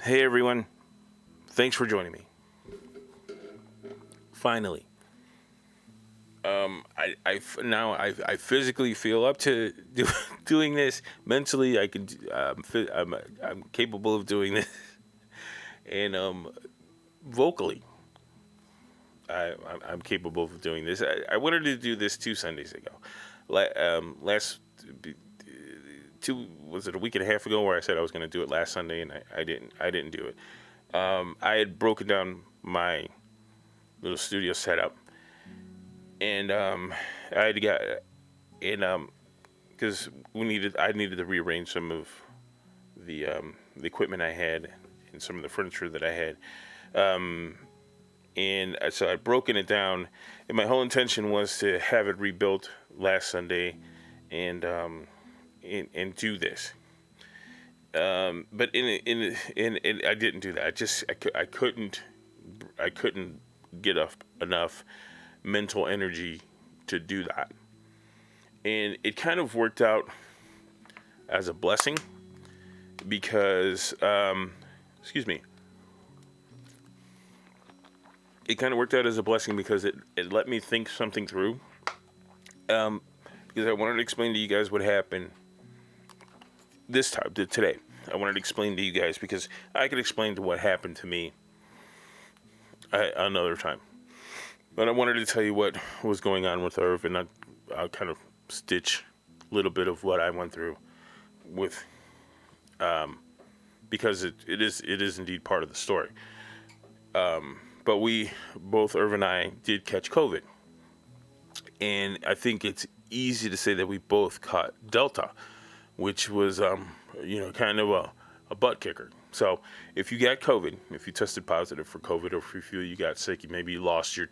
Hey everyone, thanks for joining me. Finally, I physically feel up to doing this. Mentally, I can. I'm capable of doing this, and vocally, I'm capable of doing this. I wanted to do this 2 Sundays ago. Last two was it a week and a half ago where I said I was going to do it last Sunday, and I didn't. I didn't do it. I had broken down my little studio setup, and I had got and because I needed to rearrange some of the equipment I had and some of the furniture that I had, and so I'd broken it down, and my whole intention was to have it rebuilt last Sunday, and and do this. But in I didn't do that. I couldn't get up enough mental energy to do that. And it kind of worked out as a blessing because, excuse me, it kind of worked out as a blessing because it let me think something through. Um, because I wanted to explain to you guys what happened this time, today. I wanted to explain to you guys because I could explain to what happened to me another time. But I wanted to tell you what was going on with Irv, and I'll kind of stitch a little bit of what I went through with, because it is indeed part of the story. But we both Irv and I did catch COVID, and I think it's easy to say that we both caught Delta, which was kind of a butt kicker. So if you got COVID, if you tested positive for COVID, or if you feel you got sick, maybe you lost your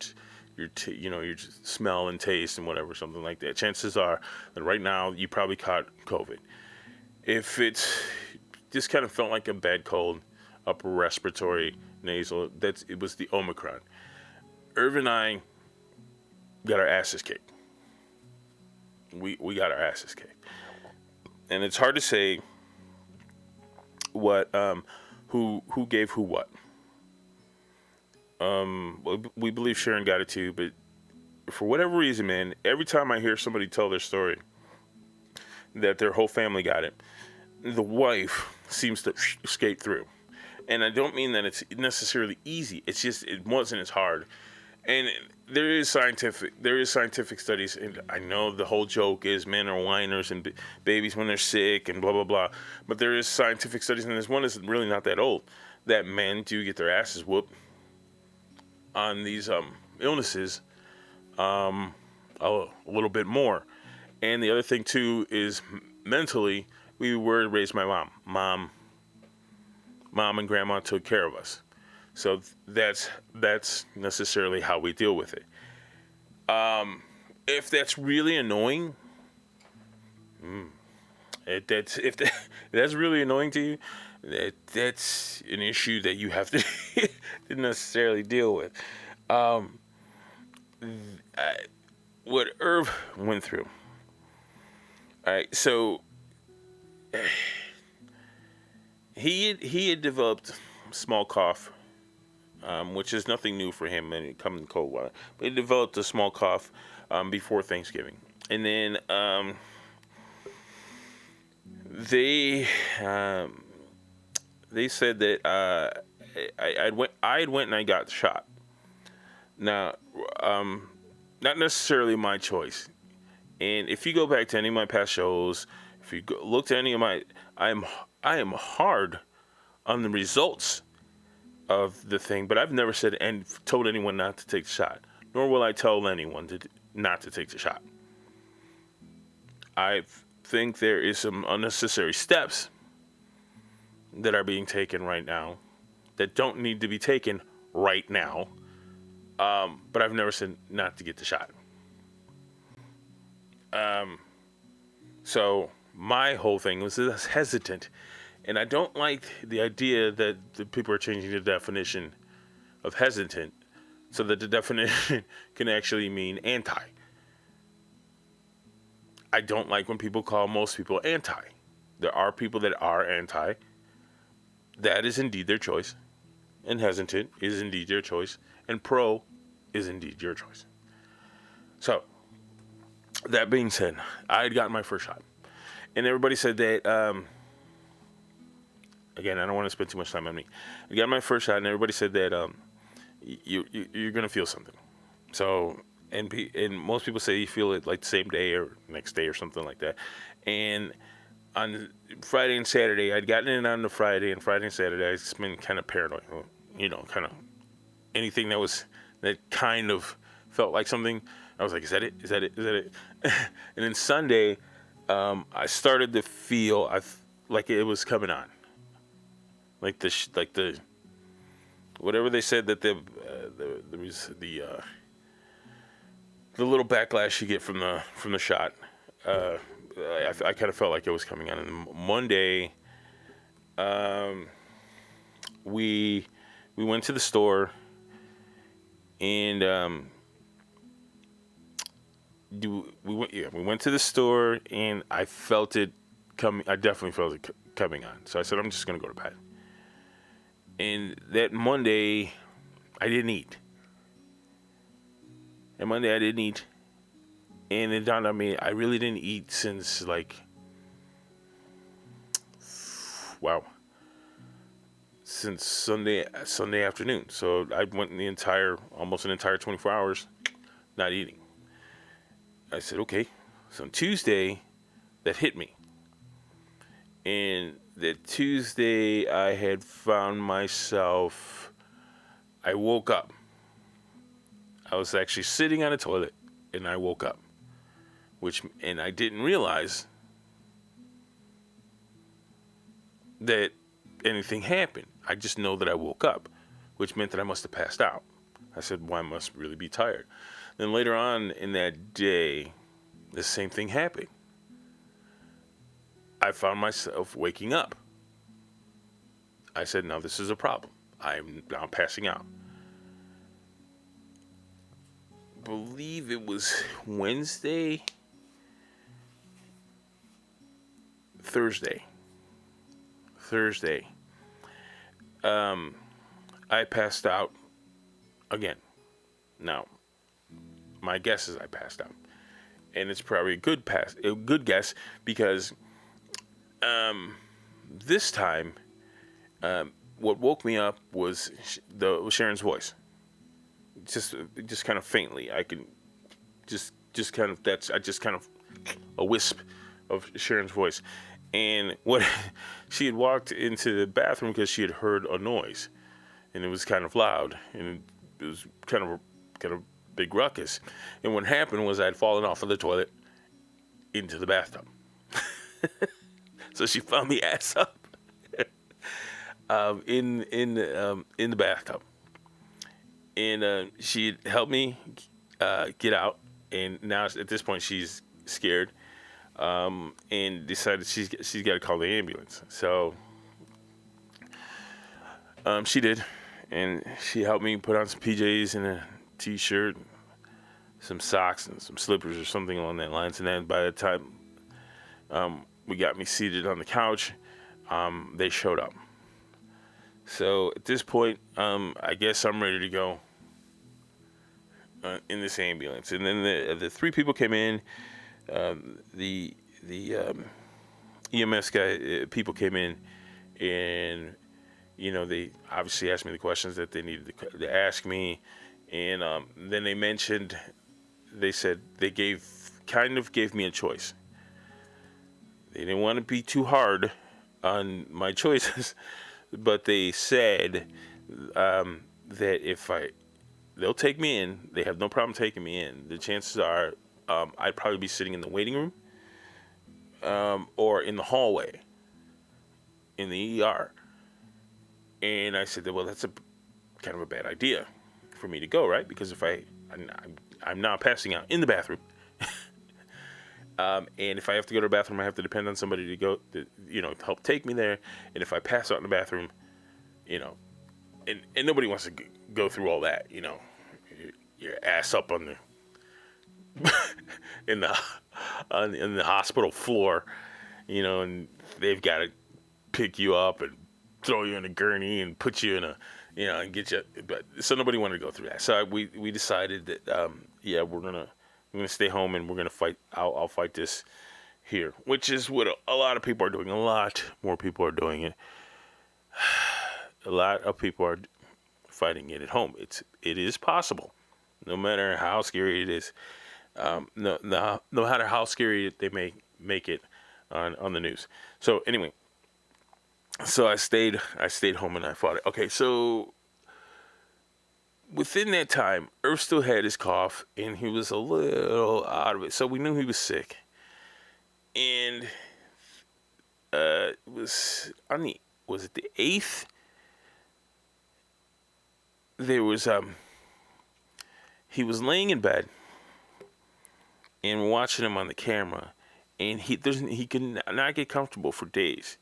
smell and taste and whatever, something like that. Chances are that right now you probably caught COVID. If it's just kind of felt like a bad cold, upper respiratory, nasal, it was the Omicron. Irv and I got our asses kicked. We got our asses kicked, and it's hard to say what who gave who what. We believe Sharon got it too, but for whatever reason, man, every time I hear somebody tell their story that their whole family got it, the wife seems to skate through. And I don't mean that it's necessarily easy. It's just it wasn't as hard. And there is scientific studies, and I know the whole joke is men are whiners and babies when they're sick and blah blah blah. But there is scientific studies, and there's one that's really not that old, that men do get their asses whooped on these illnesses a little bit more. And the other thing too is mentally, we were raised by mom and grandma took care of us. So that's necessarily how we deal with it. If that's really annoying, if that's really annoying to you, that's an issue that you have to to necessarily deal with. Um, what Irv went through. All right, so he had developed small cough, which is nothing new for him, and it comes in cold weather. But he developed a small cough before Thanksgiving, and then they they said that I had went and I got shot. Now, not necessarily my choice. And if you go back to any of my past shows, if you look to any of I am hard on the results of the thing, but I've never said and told anyone not to take the shot, nor will I tell anyone not to take the shot. I think there is some unnecessary steps that are being taken right now that don't need to be taken right now. But I've never said not to get the shot. So my whole thing was hesitant, and I don't like the idea that the people are changing the definition of hesitant so that the definition can actually mean anti. I don't like when people call most people anti. There are people that are anti, that is indeed their choice, and hesitant is indeed their choice, and pro is indeed your choice. So, that being said, I had gotten my first shot, and everybody said that. Again, I don't want to spend too much time on me. I got my first shot, and everybody said that you're gonna feel something. So, and most people say you feel it like the same day or next day or something like that. And on Friday and Saturday, I'd gotten it on the Friday and Saturday. I'd just been kind of paranoid, kind of anything that kind of felt like something. I was like, is that it? Is that it? Is that it? And then Sunday, I started to feel like it was coming on, like the whatever they said that there was the little backlash you get from the shot. I kind of felt like it was coming on. And Monday, we went to the store, and we went to the store, and I felt it coming. I definitely felt it coming on. So I said, I'm just gonna go to bed. And that Monday, I didn't eat. And Monday I didn't eat. And it dawned on me, I really didn't eat since since Sunday afternoon. So I went almost an entire 24 hours not eating. I said, okay. So on Tuesday, that hit me. And that Tuesday, I had found myself, I woke up. I was actually sitting on a toilet, and I woke up. And I didn't realize that anything happened. I just know that I woke up, which meant that I must have passed out. I said, well, I must really be tired. Then later on in that day, the same thing happened. I found myself waking up. I said, now this is a problem. I'm now passing out. I believe it was Thursday. I passed out again. Now, my guess is I passed out, and it's probably a good guess because this time, what woke me up was Sharon's voice. Just kind of faintly. I can just kind of a wisp of Sharon's voice. And what she had walked into the bathroom because she had heard a noise, and it was kind of loud, and it was kind of big ruckus. And what happened was I had fallen off of the toilet into the bathtub. So she found me ass up in the bathtub, and she helped me get out. And now at this point she's scared. And decided she's got to call the ambulance. So she did, and she helped me put on some PJs and a t-shirt, some socks and some slippers or something along that lines. And then by the time we got me seated on the couch, they showed up. So at this point, I guess I'm ready to go in this ambulance. And then the three people came in. The EMS people came in, and they obviously asked me the questions that they needed to ask me, and then they said they gave me a choice. They didn't want to be too hard on my choices, but they said that they'll take me in. They have no problem taking me in. The chances are I'd probably be sitting in the waiting room or in the hallway in the ER. And I said, well, that's kind of a bad idea for me to go, right? Because if I'm now passing out in the bathroom, and if I have to go to the bathroom, I have to depend on somebody to go, help take me there. And if I pass out in the bathroom, and nobody wants to go through all that, your ass up on the in the hospital floor, and they've got to pick you up and throw you in a gurney and put you in a, and get you. But so nobody wanted to go through that. So we decided that yeah, we're gonna stay home and we're gonna fight. I'll fight this here, which is what a lot of people are doing. A lot more people are doing it. A lot of people are fighting it at home. It is possible, no matter how scary it is. No matter how scary they may make it on the news. So anyway, so I stayed home and I fought it. Okay, so within that time, Irv still had his cough and he was a little out of it. So we knew he was sick. And it was was it the 8th? There was he was laying in bed and watching him on the camera, and he could not get comfortable for days.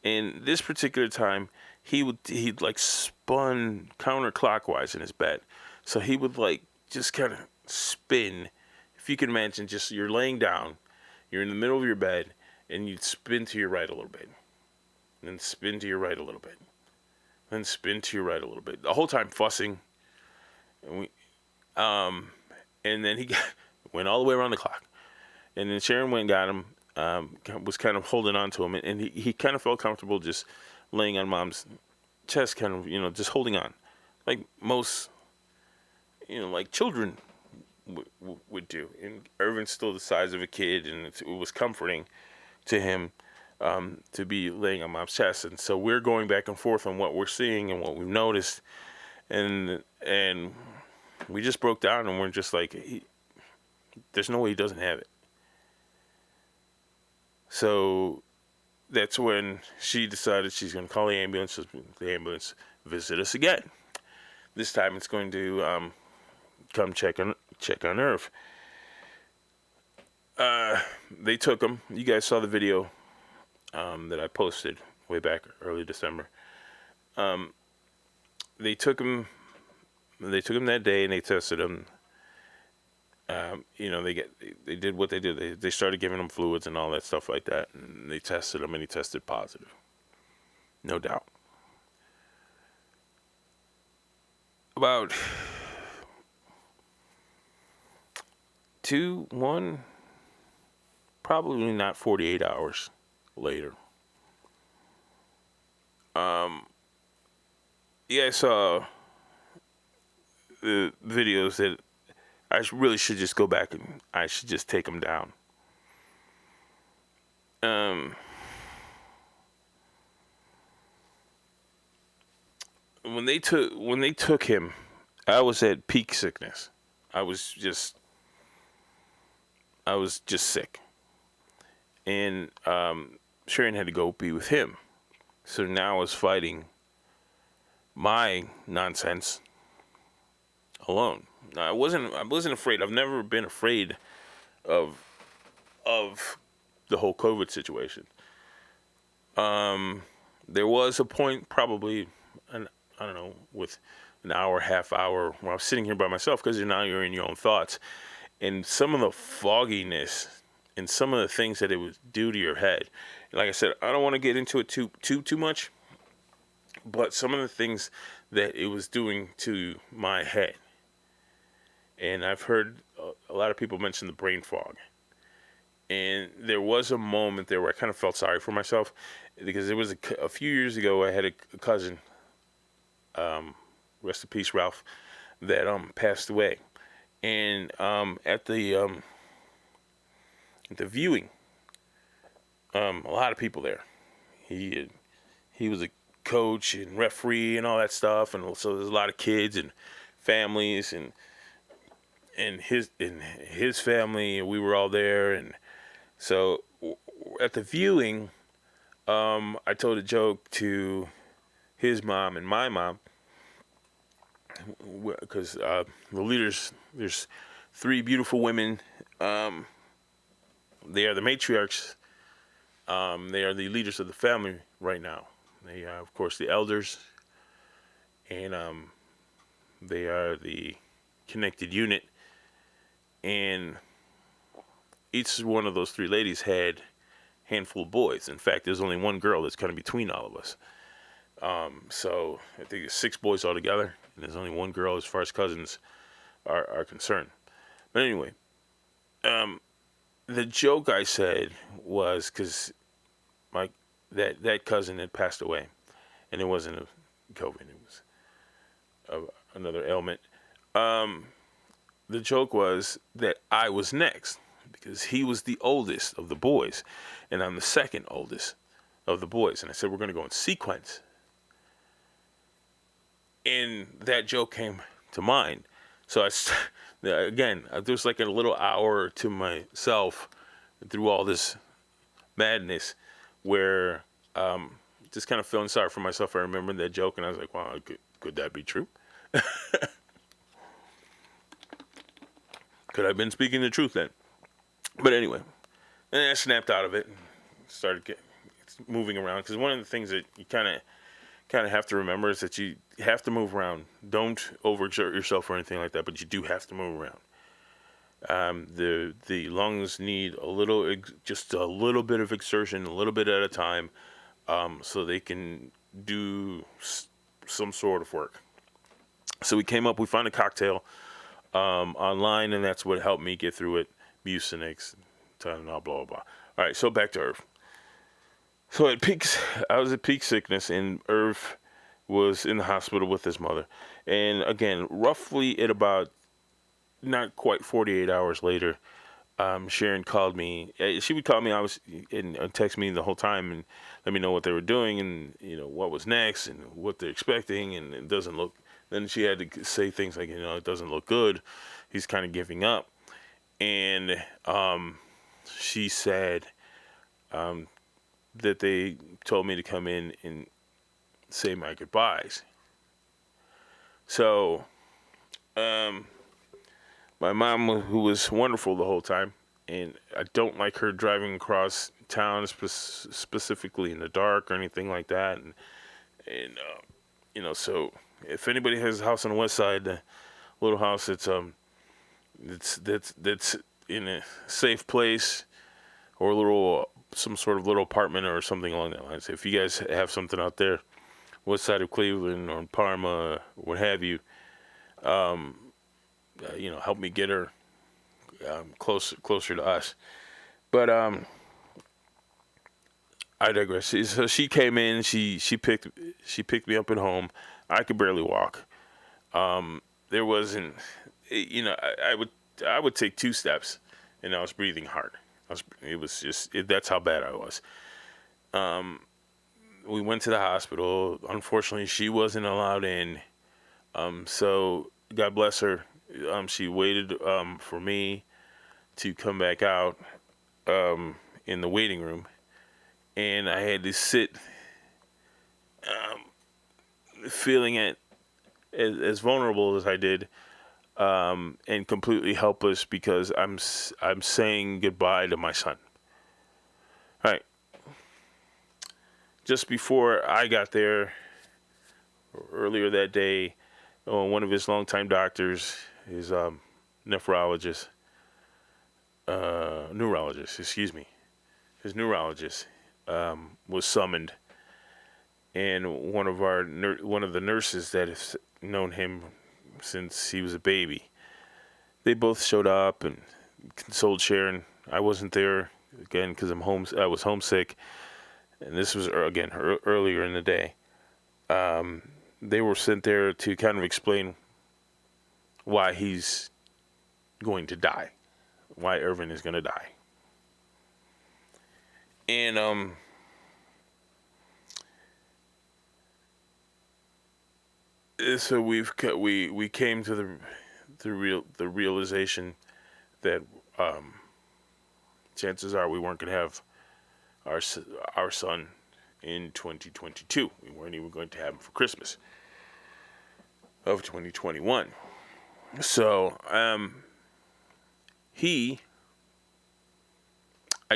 And this particular time, he'd like spun counterclockwise in his bed, so he would like just kind of spin. If you can imagine, just you're laying down, you're in the middle of your bed, and you'd spin to your right a little bit, and then spin to your right a little bit, then spin to your right a little bit. The whole time fussing, and and then he went all the way around the clock. And then Sharon went and got him, was kind of holding on to him, and he kind of felt comfortable just laying on Mom's chest, kind of, just holding on. Like most, like children would do. And Irvin's still the size of a kid, and it was comforting to him to be laying on Mom's chest. And so we're going back and forth on what we're seeing and what we've noticed. And we just broke down, and we're just like, there's no way he doesn't have it. So that's when she decided she's going to call the ambulance. The ambulance visit us again. This time it's going to come check on Irv. They took him. You guys saw the video that I posted way back early December. They took him that day and they tested him. They did what they did. They started giving him fluids and all that stuff like that, and they tested him, and he tested positive, no doubt. About 1, probably not 48 hours later. Yeah, I saw the videos that I really should just go back and I should just take him down. When they took him, I was at peak sickness. I was just sick, and Sharon had to go be with him. So now I was fighting my nonsense alone. I wasn't afraid. I've never been afraid of the whole COVID situation. There was a point, probably, I don't know, with an hour, half hour, where I was sitting here by myself, because now you're in your own thoughts, and some of the fogginess and some of the things that it would do to your head. And like I said, I don't want to get into it too much, but some of the things that it was doing to my head. And I've heard a lot of people mention the brain fog. And there was a moment there where I kind of felt sorry for myself, because it was a few years ago. I had a cousin, rest in peace, Ralph, that passed away. And at the viewing, a lot of people there. He was a coach and referee and all that stuff, and so there's a lot of kids and families and his family. We were all there, and so at the viewing, I told a joke to his mom and my mom, because the leaders, there's 3 beautiful women. They are the matriarchs. They are the leaders of the family right now. They are, of course, the elders, and they are the connected unit. And each one of those 3 ladies had a handful of boys. In fact, there's only one girl that's kind of between all of us. So I think it's 6 boys altogether, and there's only one girl as far as cousins are concerned. But anyway, um, the joke I said was because my that cousin had passed away, and it wasn't a COVID; it was another ailment. Um, the joke was that I was next because he was the oldest of the boys, and I'm the second oldest of the boys. And I said we're going to go in sequence, and that joke came to mind. So again, there was like a little hour to myself through all this madness where just kind of feeling sorry for myself. I remembered that joke and I was like, wow, could that be true? Could I have been speaking the truth then? But anyway, and I snapped out of it and started moving around because one of the things that you kind of have to remember is that you have to move around. Don't overexert yourself or anything like that, but you do have to move around. The lungs need just a little bit of exertion, a little bit at a time, so they can do some sort of work. So we found a cocktail online, and that's what helped me get through it. Mucinex, Tylenol, blah, blah, blah. All right, so back to Irv. So I was at peak sickness, and Irv was in the hospital with his mother. And again, roughly at about not quite 48 hours later, Sharon called me. She would call me. I was and text me the whole time and let me know what they were doing and what was next and what they're expecting. And it doesn't look. Then she had to say things like it doesn't look good. He's kind of giving up. And she said that they told me to come in and say my goodbyes. So my mom, who was wonderful the whole time, and I don't like her driving across town, specifically in the dark or anything like that. And so if anybody has a house on the west side, the little house that's in a safe place or some sort of little apartment or something along that lines. If you guys have something out there, west side of Cleveland or in Parma, what have you, help me get her closer to us. But I digress. So she came in. She picked me up at home. I could barely walk. There wasn't, I would take 2 steps, and I was breathing hard. That's how bad I was. We went to the hospital. Unfortunately, she wasn't allowed in. So God bless her. She waited for me to come back out in the waiting room, and I had to sit, feeling it as vulnerable as I did, and completely helpless because I'm saying goodbye to my son. All right. Just before I got there, earlier that day, one of his longtime doctors, his neurologist, his neurologist was summoned, and one of the nurses that has known him since he was a baby, they both showed up and consoled Sharon. I wasn't there again because I was homesick, and this was again earlier in the day. They were sent there to kind of explain why he's going to die, why Irvin is going to die. And so we came to the realization that chances are we weren't going to have our son in 2022. We weren't even going to have him for Christmas of 2021. So I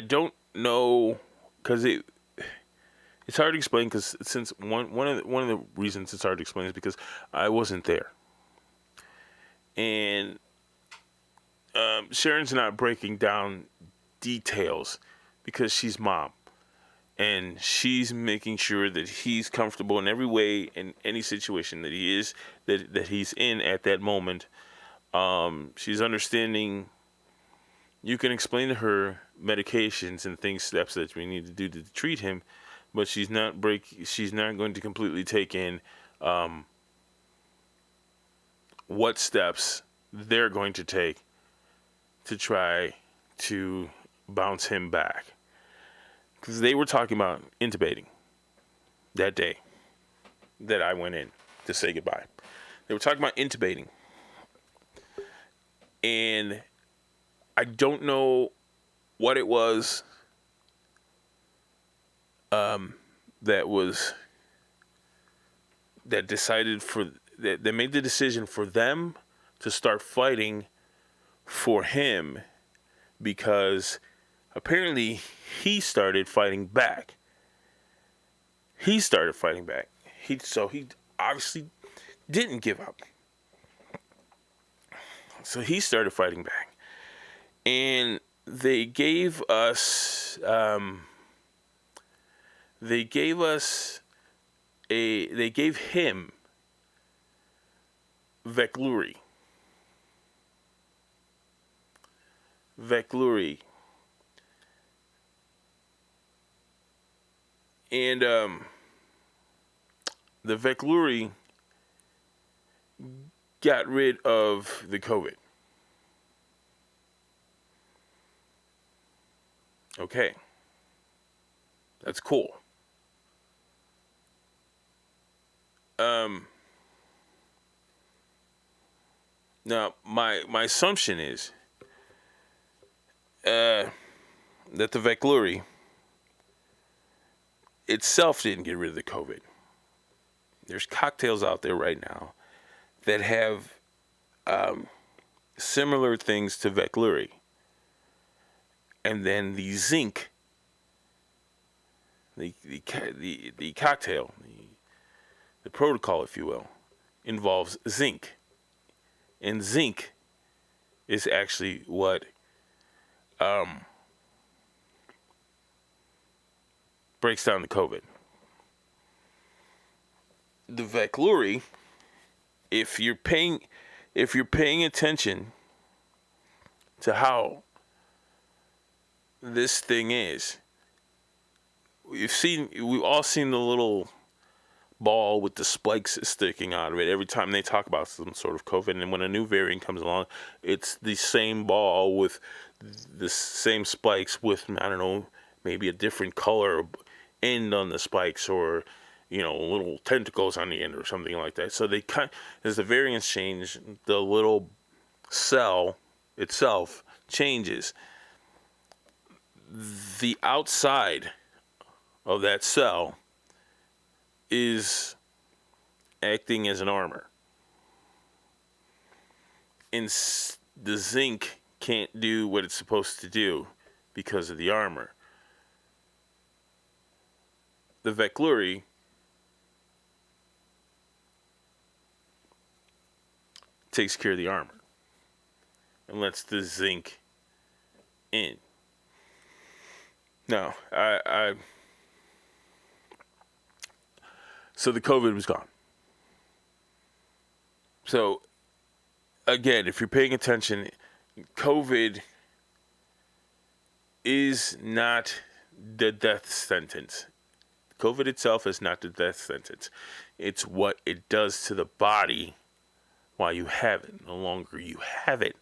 don't know, because it's hard to explain, because since one of the reasons it's hard to explain is because I wasn't there, and Sharon's not breaking down details because she's mom, and she's making sure that he's comfortable in every way, in any situation that he is, that he's in at that moment. She's understanding. You can explain to her medications and things, steps that we need to do to treat him, but she's not going to completely take in what steps they're going to take to try to bounce him back. Because they were talking about intubating that day that I went in to say goodbye. They were talking about intubating. And I don't know what it was that made the decision for them to start fighting for him, because apparently he started fighting back. He obviously didn't give up. So he started fighting back. And they gave him Veklury. And the Veklury got rid of the COVID. Okay. That's cool. Now, my assumption is that the Veklury itself didn't get rid of the COVID. There's cocktails out there right now that have similar things to Veklury. And then the zinc, the cocktail, the protocol, if you will, involves zinc. And zinc is actually what breaks down the COVID. The Veklury, if you're paying attention to how this thing is, we've all seen the little ball with the spikes sticking out of it every time they talk about some sort of COVID. And when a new variant comes along, it's the same ball with the same spikes with, I don't know, maybe a different color end on the spikes, or little tentacles on the end or something like that. So as the variants change, the little cell itself changes. The outside of that cell is acting as an armor. And the zinc can't do what it's supposed to do because of the armor. The Veklury takes care of the armor and lets the zinc in. Now, so the COVID was gone. So, again, if you're paying attention, COVID is not the death sentence. COVID itself is not the death sentence. It's what it does to the body while you have it. The longer you have it,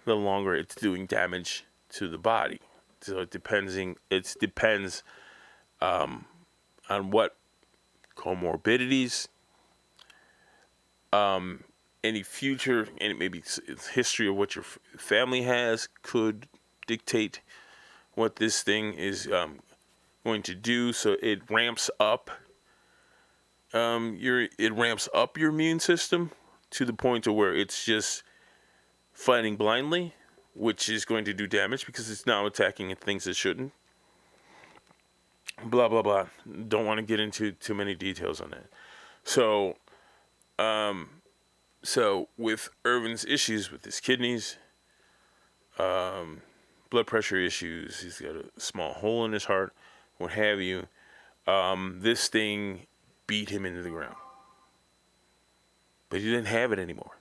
the longer it's doing damage to the body. So it depends on what comorbidities, any future, and maybe history of what your family has could dictate what this thing is going to do. So it ramps up your immune system to the point to where it's just fighting blindly, which is going to do damage because it's now attacking things it shouldn't. Blah, blah, blah. Don't want to get into too many details on that. So with Irvin's issues with his kidneys, blood pressure issues, he's got a small hole in his heart what have you. This thing beat him into the ground. But he didn't have it anymore.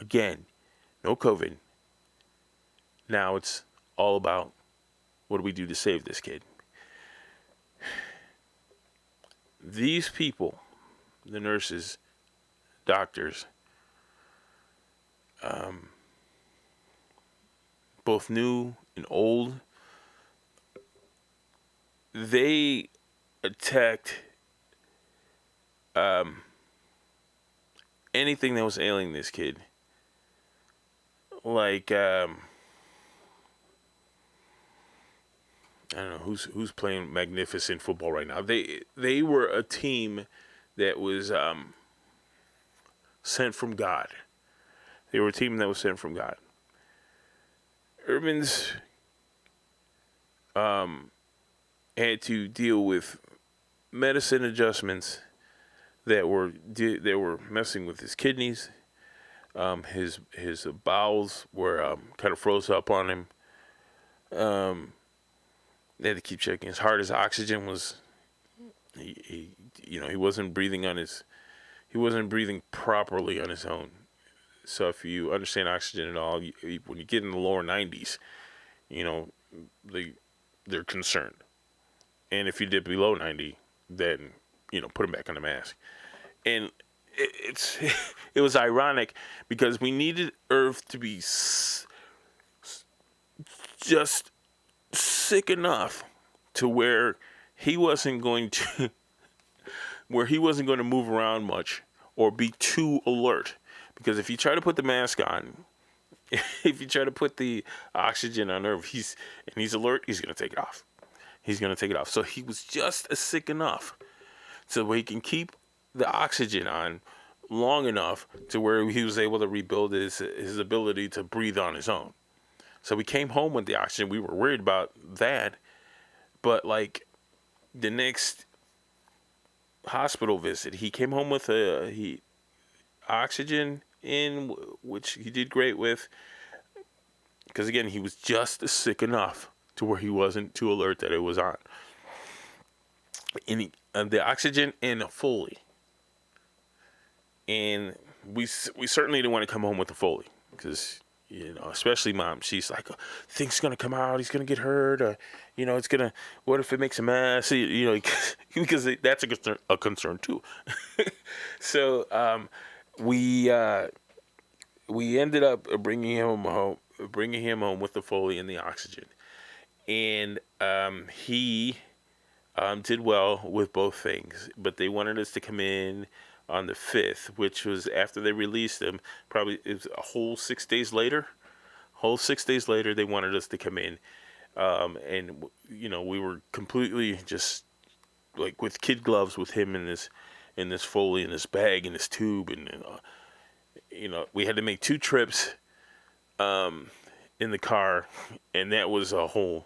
Again, no COVID. Now it's all about what do we do to save this kid? These people, the nurses, doctors, both new and old, they attacked anything that was ailing this kid. Like, I don't know who's playing magnificent football right now. They were a team that was sent from God. They were a team that was sent from God. Irvin's had to deal with medicine adjustments that were messing with his kidneys. His bowels were kind of froze up on him. They had to keep checking his heart. His oxygen was he wasn't breathing he wasn't breathing properly on his own. So if you understand oxygen at all, when you get in the lower 90s, they're concerned. And if you dip below 90, then put him back on the mask. And it was ironic because we needed Irv to be just sick enough to where he wasn't going to move around much or be too alert. Because if you try to put the mask on, if you try to put the oxygen on Irv, he's alert, he's going to take it off. So he was just sick enough so he can keep the oxygen on long enough to where he was able to rebuild his ability to breathe on his own. So we came home with the oxygen. We were worried about that. But like the next hospital visit, he came home with oxygen in, which he did great with. Because again, he was just sick enough to where he wasn't too alert that it was on. And the oxygen and a Foley. And we certainly didn't want to come home with a Foley because, especially Mom, she's like, things going to come out, he's going to get hurt, it's going to, what if it makes a mess, because that's a concern too. So we ended up bringing him home with the Foley and the oxygen. And he did well with both things, but they wanted us to come in on the 5th, which was after they released him. Probably it was a whole 6 days later. They wanted us to come in, and we were completely just like with kid gloves with him in this Foley, in this bag, in this tube, and we had to make 2 trips in the car, and that was a whole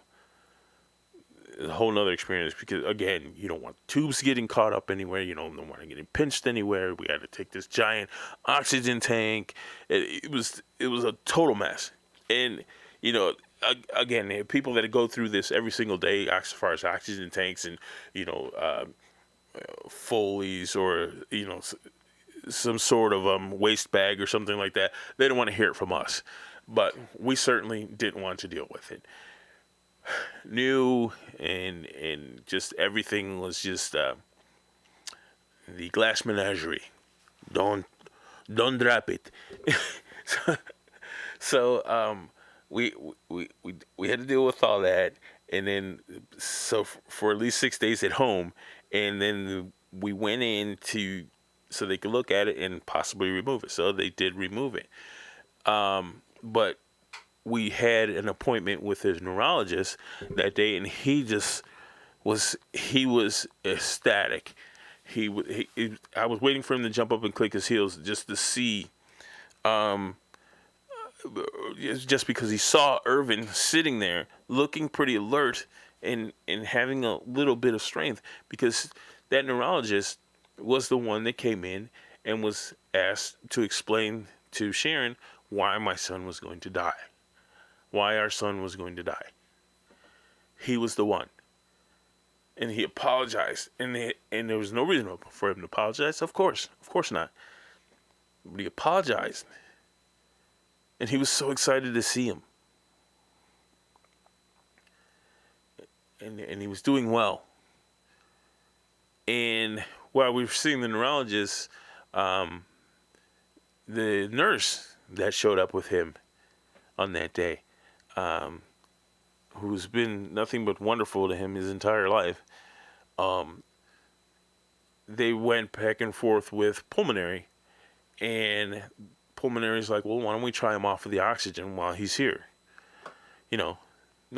nother experience because again, you don't want tubes getting caught up anywhere. You don't want to getting pinched anywhere. We had to take this giant oxygen tank. It was a total mess. And again, people that go through this every single day, as far as oxygen tanks and Foleys or some sort of waste bag or something like that, they don't want to hear it from us. But we certainly didn't want to deal with it. New and just everything was just the glass menagerie. Don't drop it. So we had to deal with all that, and then so for at least 6 days at home, and then we went in so they could look at it and possibly remove it. So they did remove it, but we had an appointment with his neurologist that day, and he was ecstatic. I was waiting for him to jump up and click his heels just to see, just because he saw Irvin sitting there looking pretty alert and having a little bit of strength, because that neurologist was the one that came in and was asked to explain to Sharon why my son was going to die. Why our son was going to die. He was the one. and he apologized, and there was no reason for him to apologize. Of course not. But he apologized, and he was so excited to see him, and he was doing well. And while we were seeing the neurologist, the nurse that showed up with him on that day, who's been nothing but wonderful to him his entire life, they went back and forth with pulmonary, and pulmonary's like, well, why don't we try him off of the oxygen while he's here? No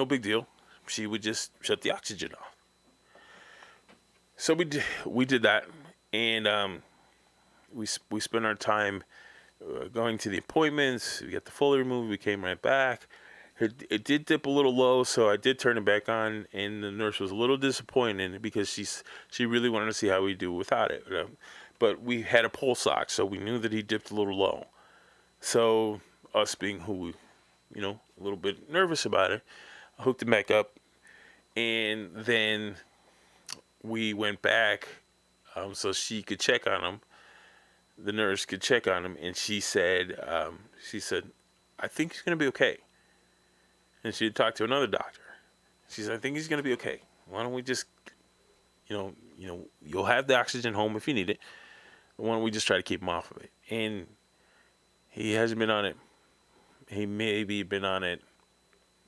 big deal. She would just shut the oxygen off. So we did that, and we spent our time going to the appointments. We got the Foley removed. We came right back. It did dip a little low, so I did turn it back on, and the nurse was a little disappointed because she really wanted to see how we do without it. But we had a pulse ox, so we knew that he dipped a little low. So us being who we, a little bit nervous about it, I hooked him back up, and then we went back so she could check on him. The nurse could check on him, and she said, I think he's going to be okay. And she had talked to another doctor. She said, I think he's going to be okay. Why don't we just, you'll have the oxygen home if you need it. Why don't we just try to keep him off of it? And he hasn't been on it. He maybe been on it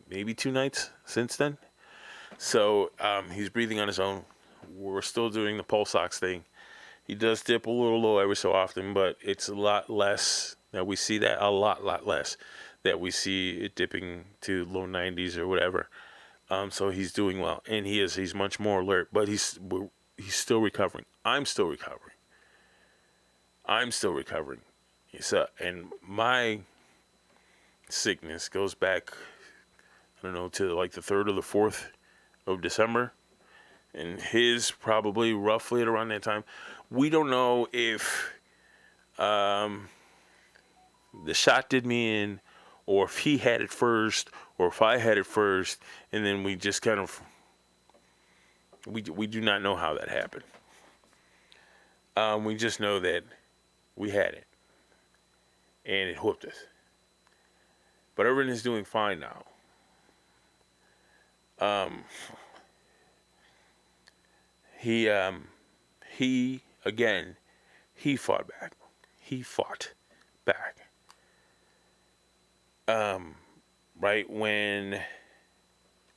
maybe 2 nights since then. So he's breathing on his own. We're still doing the pulse ox thing. He does dip a little low every so often, but it's a lot less that we see that, a lot less that we see it dipping to low 90s or whatever. So he's doing well, and he's much more alert, but he's still recovering. I'm still recovering. So, and my sickness goes back, I don't know, to like the 3rd or the 4th of December. And his probably roughly at around that time. We don't know if the shot did me in, or if he had it first, or if I had it first, and then we just kind of, we do not know how that happened. We just know that we had it, and it whooped us. But everyone is doing fine now. He fought back. Right when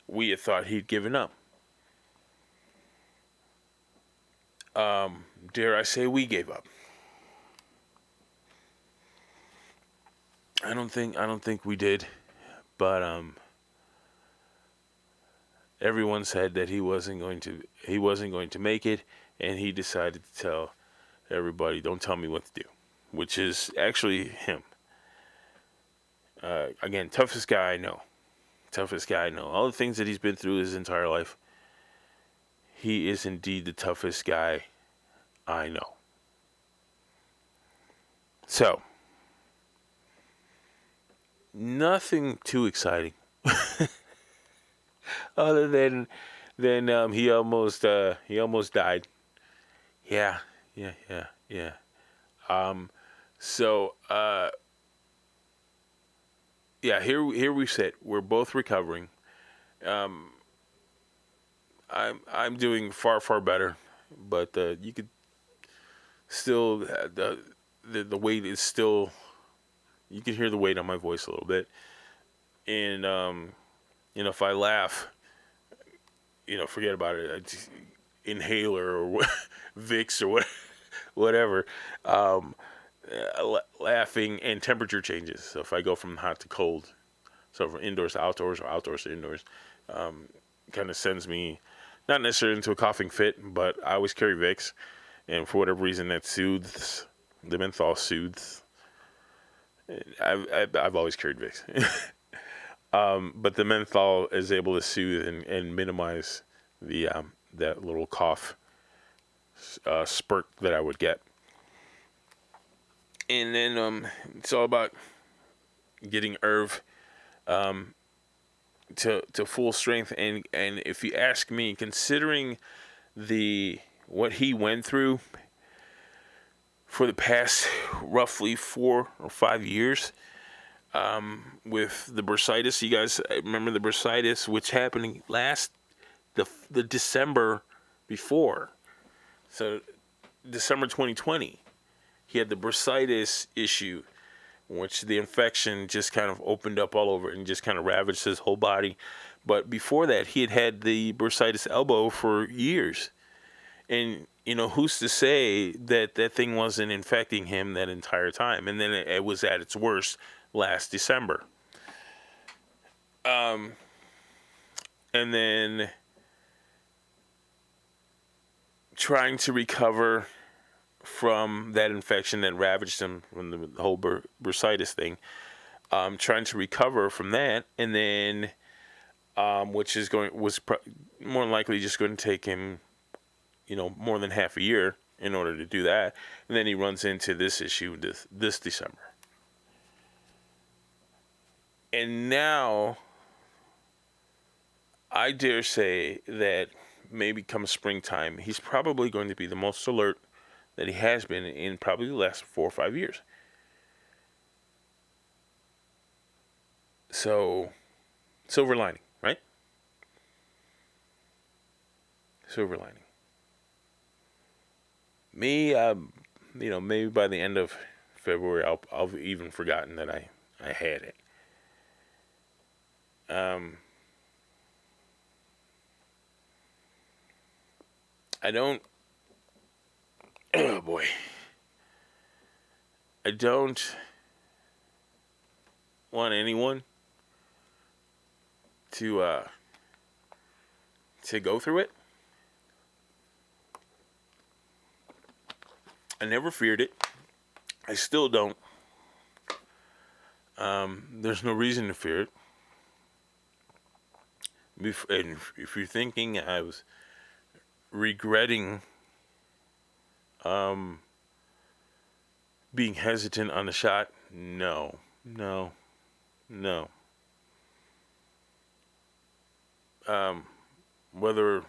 we had thought he'd given up. Dare I say we gave up. I don't think we did, but everyone said that he wasn't going to make it, and he decided to tell everybody, don't tell me what to do, which is actually him. Again, toughest guy I know. All the things that he's been through his entire life, he is indeed the toughest guy I know. So, nothing too exciting. Other than he almost died. Yeah. Here we sit. We're both recovering. I'm doing far better, but you could still the weight is still. You can hear the weight on my voice a little bit, and if I laugh, forget about it. I just, inhaler or Vicks or whatever. Laughing and temperature changes. So if I go from hot to cold, so from indoors to outdoors or outdoors to indoors, kind of sends me not necessarily into a coughing fit, but I always carry Vicks, and for whatever reason that soothes. The menthol soothes. I've always carried Vicks. But the menthol is able to soothe and minimize the that little cough spurt that I would get. And then it's all about getting Irv to full strength. And if you ask me, considering what he went through for the past roughly 4 or 5 years with the bursitis. You guys remember the bursitis, which happened the December before. So December 2020, he had the bursitis issue, which the infection just kind of opened up all over and just kind of ravaged his whole body. But before that, he had the bursitis elbow for years. And, who's to say that that thing wasn't infecting him that entire time? And then it was at its worst last December. And then trying to recover from that infection that ravaged him from the whole bursitis thing, trying to recover from that, and then which was more than likely just going to take him, more than half a year in order to do that, and then he runs into this issue this December, and now I dare say that maybe come springtime, he's probably going to be the most alert that he has been in probably the last 4 or 5 years. So, silver lining, right? Silver lining. Me, maybe by the end of February, I'll have even forgotten that I had it. I don't. Oh boy. I don't want anyone to go through it. I never feared it. I still don't. There's no reason to fear it. And if you're thinking I was regretting being hesitant on the shot, no. Whether,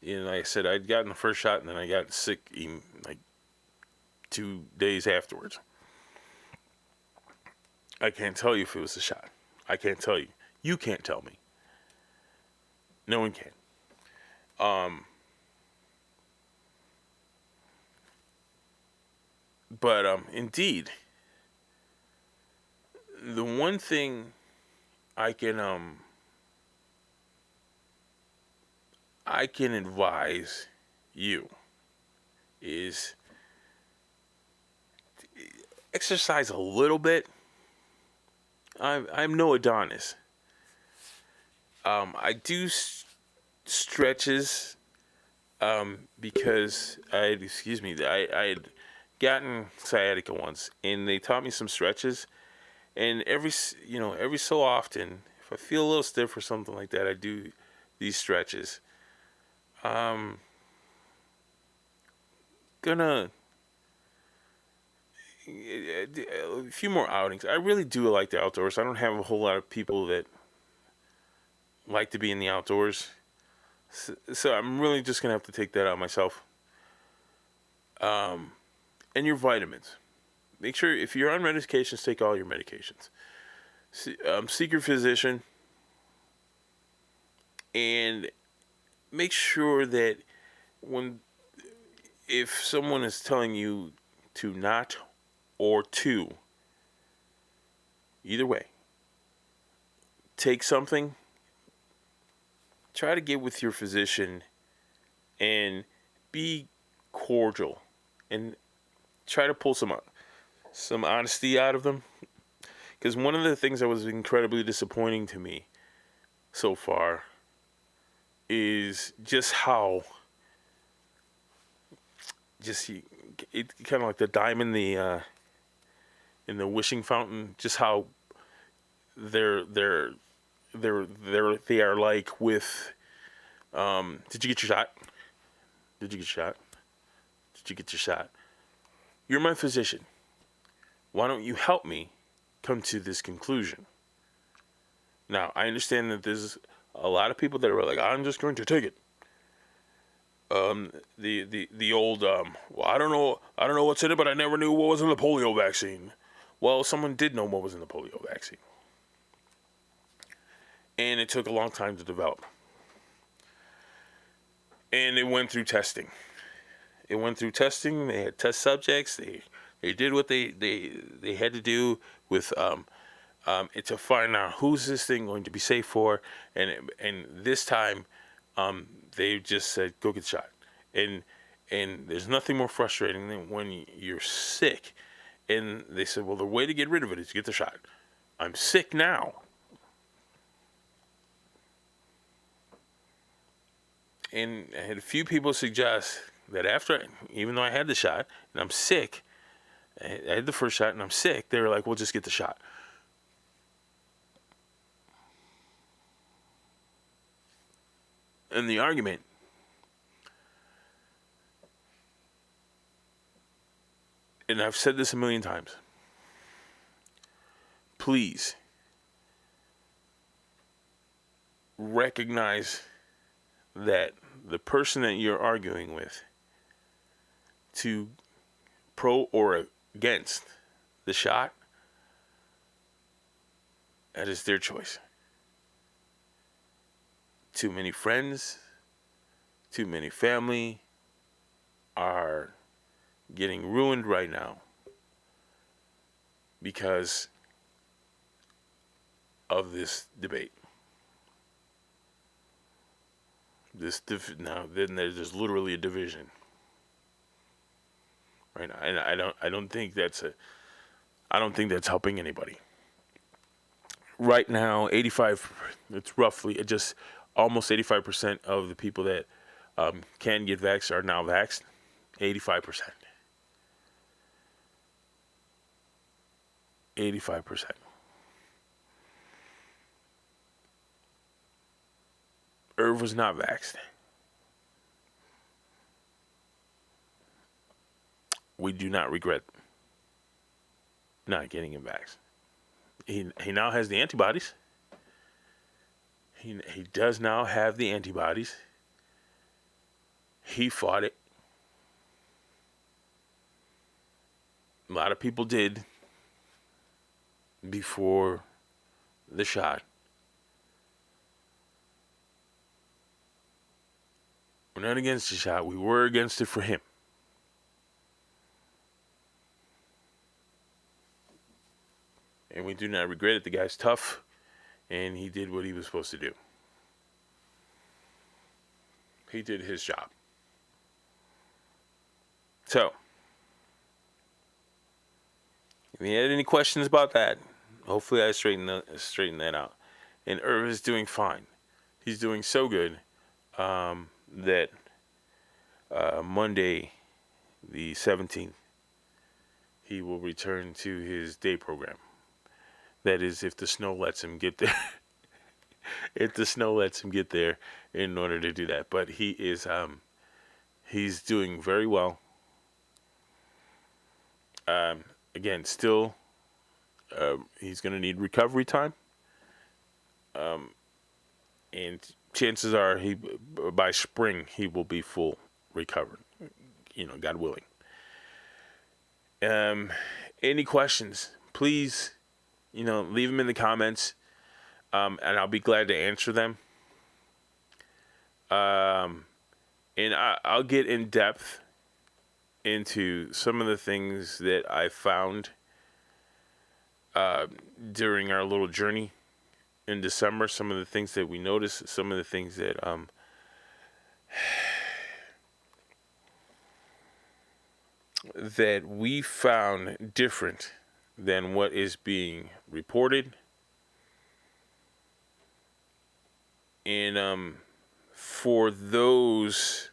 like I said, I'd gotten the first shot and then I got sick in like 2 days afterwards. I can't tell you if it was a shot. I can't tell you. You can't tell me. No one can. But indeed, the one thing I can advise you is exercise a little bit. I'm no Adonis. I do stretches because I had gotten sciatica once, and they taught me some stretches. And every so often, if I feel a little stiff or something like that, I do these stretches. Gonna a few more outings. I really do like the outdoors. I don't have a whole lot of people that like to be in the outdoors, so I'm really just gonna have to take that out myself. And your vitamins. Make sure if you're on medications, take all your medications. Seek your physician, and make sure that if someone is telling you to not or to, either way, take something, try to get with your physician and be cordial and try to pull some honesty out of them. Because one of the things that was incredibly disappointing to me so far is just how it kind of like the dime in the wishing fountain, just how they are like with did you get your shot? Did you get your shot? Did you get your shot? You're my physician. Why don't you help me come to this conclusion? Now, I understand that there's a lot of people that are like, I'm just going to take it. the old well, I don't know what's in it, but I never knew what was in the polio vaccine. Well, someone did know what was in the polio vaccine, and it took a long time to develop, and it went through testing. They had test subjects. They did what they had to do with to find out who's this thing going to be safe for, and this time they just said go get the shot, and there's nothing more frustrating than when you're sick, and they said, well, the way to get rid of it is to get the shot. I'm sick now, and I had a few people suggest that after, even though I had the shot and I'm sick, I had the first shot and I'm sick, they were like, well, just get the shot. And the argument, and I've said this a million times, please recognize that the person that you're arguing with, to pro or against the shot, that is their choice. Too many friends, too many family are getting ruined right now because of this debate. Now then there's literally a division right now, and I don't think that's helping anybody. Right now, 85, it's roughly just almost 85% of the people that can get vaxxed are now vaxxed. 85%. 85%. Irv was not vaxxed. We do not regret not getting him vaxxed. He now has the antibodies. He does now have the antibodies. He fought it. A lot of people did before the shot. We're not against the shot. We were against it for him. And we do not regret it. The guy's tough, and he did what he was supposed to do. He did his job. So, if you had any questions about that, hopefully I straighten that out. And Irv is doing fine. He's doing so good that Monday, the 17th, he will return to his day program. That is, if the snow lets him get there. If the snow lets him get there in order to do that. But he is, he's doing very well. Again, still, he's going to need recovery time. And chances are by spring he will be full recovered. God willing. Any questions? Please, leave them in the comments, and I'll be glad to answer them. And I'll get in depth into some of the things that I found during our little journey in December. Some of the things that we noticed, some of the things that that we found different than what is being reported. And for those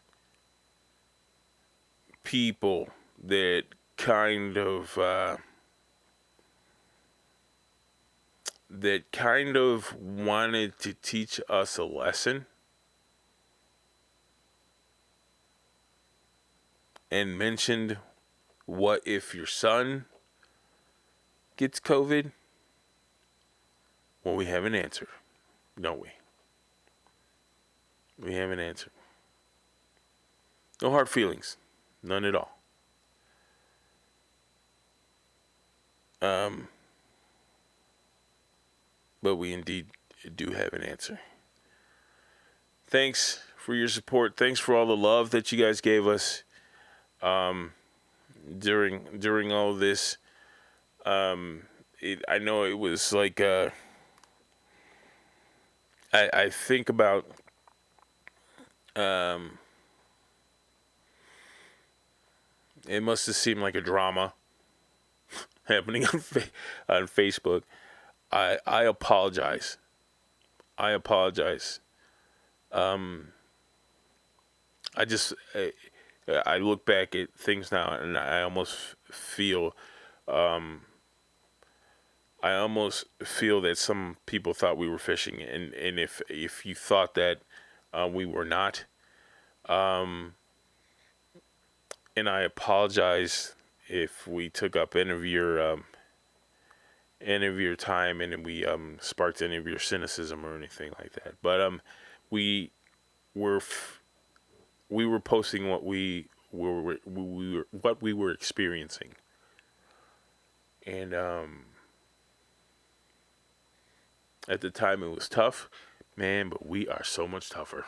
people that kind of wanted to teach us a lesson and mentioned, what if your son gets COVID? Well, we have an answer, don't we? We have an answer. No hard feelings, none at all. Um, but we indeed do have an answer. Thanks for your support. Thanks for all the love that you guys gave us during all of this. I know it was like I think about it must have seemed like a drama happening on Facebook. I apologize. I apologize. I look back at things now and I almost feel that some people thought we were fishing, and if you thought that we were not, and I apologize if we took up any of your time and we sparked any of your cynicism or anything like that. But we were we were posting what we were experiencing, and at the time it was tough, man. But we are so much tougher.